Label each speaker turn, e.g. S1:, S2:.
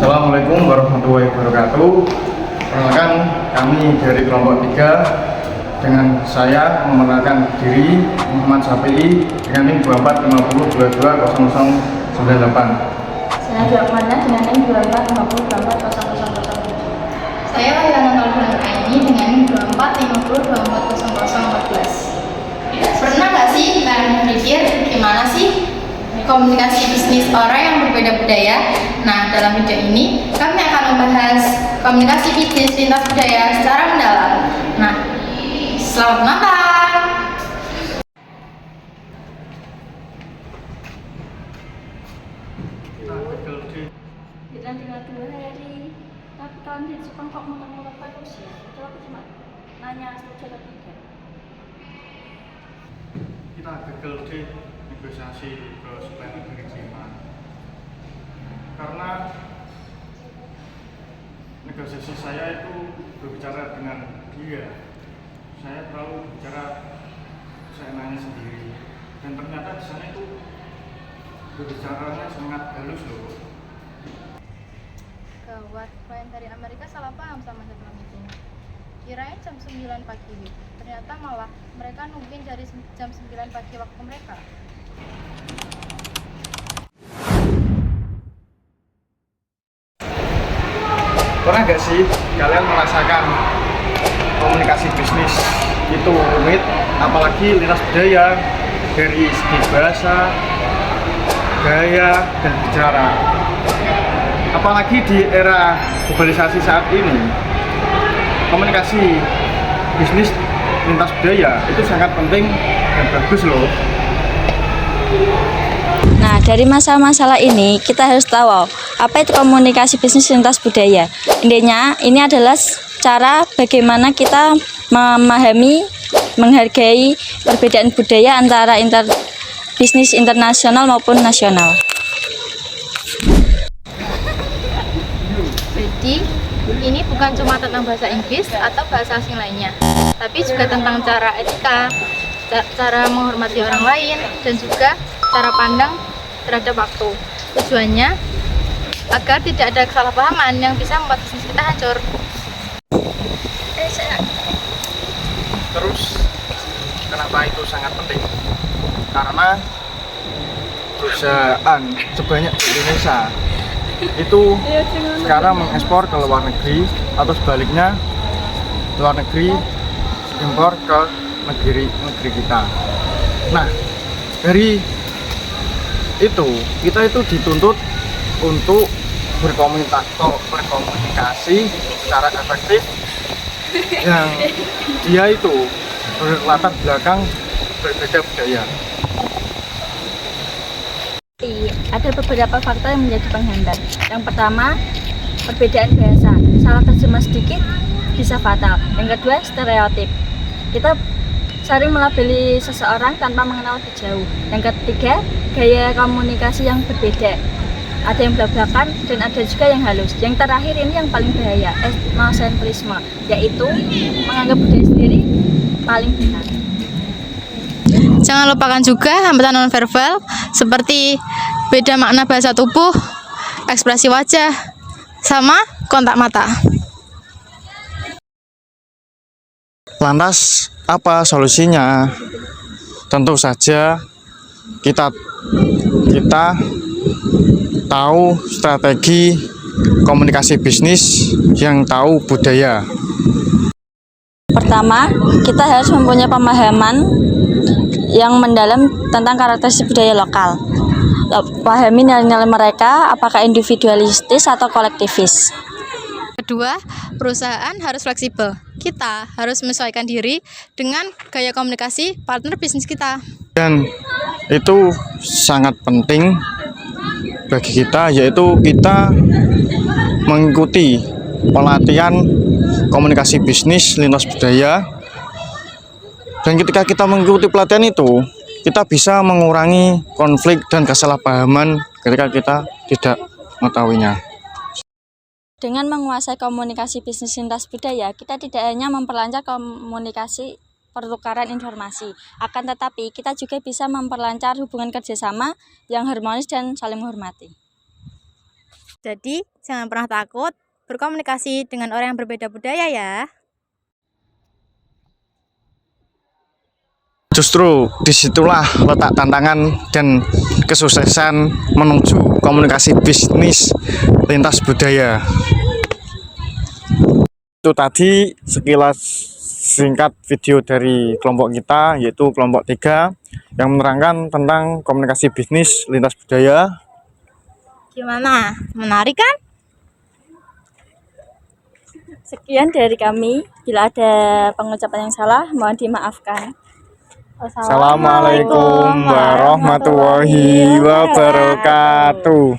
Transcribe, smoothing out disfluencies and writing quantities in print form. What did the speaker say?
S1: Assalamualaikum warahmatullahi wabarakatuh. Perkenalkan, kami dari kelompok 3 dengan saya memperkenalkan diri Muhammad Safi'i dengan NIM 2450220098.
S2: Saya Jokmana dengan NIM 2450240007.
S3: Saya Wahyana Nurul Aini dengan NIM 2450240014. Pernah nggak sih kalian berpikir gimana sih komunikasi bisnis orang yang berbeda budaya? Nah, dalam video ini kami akan membahas komunikasi bisnis lintas budaya secara mendalam. Nah, selamat menonton!
S2: Kita tinggal 2 hari, tapi kalian di Jepang kok muter-muter terus ya? Itu aku cuma nanya setuju atau tidak.
S1: Kita gagal di negosiasi ke supplier negeri Jerman karena negosiasi saya itu berbicara dengan dia. Saya terlalu bicara seenaknya sendiri, dan ternyata di sana itu berbicaranya sangat halus loh.
S3: Gawat, klien dari Amerika salah paham sama sebelum itu. Kirain jam 9 pagi, ternyata malah mereka nungguin dari jam 9 pagi waktu mereka.
S1: Pernah gak sih kalian merasakan komunikasi bisnis itu rumit, apalagi lintas budaya dari segi bahasa, gaya, dan bicara. Apalagi di era globalisasi saat ini, komunikasi bisnis lintas budaya itu sangat penting dan bagus loh.
S2: Nah, dari masalah-masalah ini kita harus tahu apa itu komunikasi bisnis lintas budaya. Intinya ini adalah cara bagaimana kita memahami, menghargai perbedaan budaya antara bisnis internasional maupun nasional.
S3: Jadi, ini bukan cuma tentang bahasa Inggris atau bahasa asing lainnya, tapi juga tentang cara etika, cara menghormati orang lain, dan juga cara pandang terhadap waktu. Tujuannya agar tidak ada kesalahpahaman yang bisa membuat bisnis kita hancur.
S1: Terus, kenapa itu sangat penting? Karena perusahaan sebanyak di Indonesia itu sekarang mengekspor ke luar negeri, atau sebaliknya luar negeri impor ke negeri kita. Nah, dari itu kita itu dituntut untuk berkomunikasi secara efektif, yang dia itu berlatar belakang berbeda budaya.
S2: Ada beberapa faktor yang menjadi penghambat. Yang pertama, perbedaan bahasa. Salah terjemah sedikit bisa fatal. Yang kedua, stereotip. Kita sering melabeli seseorang tanpa mengenal lebih jauh. Yang ketiga, gaya komunikasi yang berbeda. Ada yang belak-belakan dan ada juga yang halus. Yang terakhir ini yang paling bahaya, etnosentrisme, yaitu menganggap budaya sendiri paling benar.
S3: Jangan lupakan juga hambatan nonverbal seperti beda makna bahasa tubuh, ekspresi wajah, sama kontak mata.
S1: Lantas, apa solusinya? Tentu saja kita tahu strategi komunikasi bisnis yang tahu budaya.
S2: Pertama, kita harus mempunyai pemahaman yang mendalam tentang karakteristik budaya lokal. Pahami nilai-nilai mereka, apakah individualistis atau kolektivis.
S3: Kedua, perusahaan harus fleksibel. Kita harus menyesuaikan diri dengan gaya komunikasi partner bisnis kita.
S1: Dan itu sangat penting bagi kita, yaitu kita mengikuti pelatihan komunikasi bisnis lintas budaya. Dan ketika kita mengikuti pelatihan itu, kita bisa mengurangi konflik dan kesalahpahaman ketika kita tidak mengetahuinya.
S2: Dengan menguasai komunikasi bisnis lintas budaya, kita tidak hanya memperlancar komunikasi pertukaran informasi, akan tetapi kita juga bisa memperlancar hubungan kerjasama yang harmonis dan saling menghormati.
S3: Jadi, jangan pernah takut berkomunikasi dengan orang yang berbeda budaya ya.
S1: Justru disitulah letak tantangan dan kesuksesan menuju komunikasi bisnis lintas budaya. Itu tadi sekilas singkat video dari kelompok kita, yaitu kelompok 3 yang menerangkan tentang komunikasi bisnis lintas budaya.
S3: Gimana? Menarik kan?
S2: Sekian dari kami. Bila ada pengucapan yang salah, mohon dimaafkan.
S1: Assalamualaikum warahmatullahi wabarakatuh.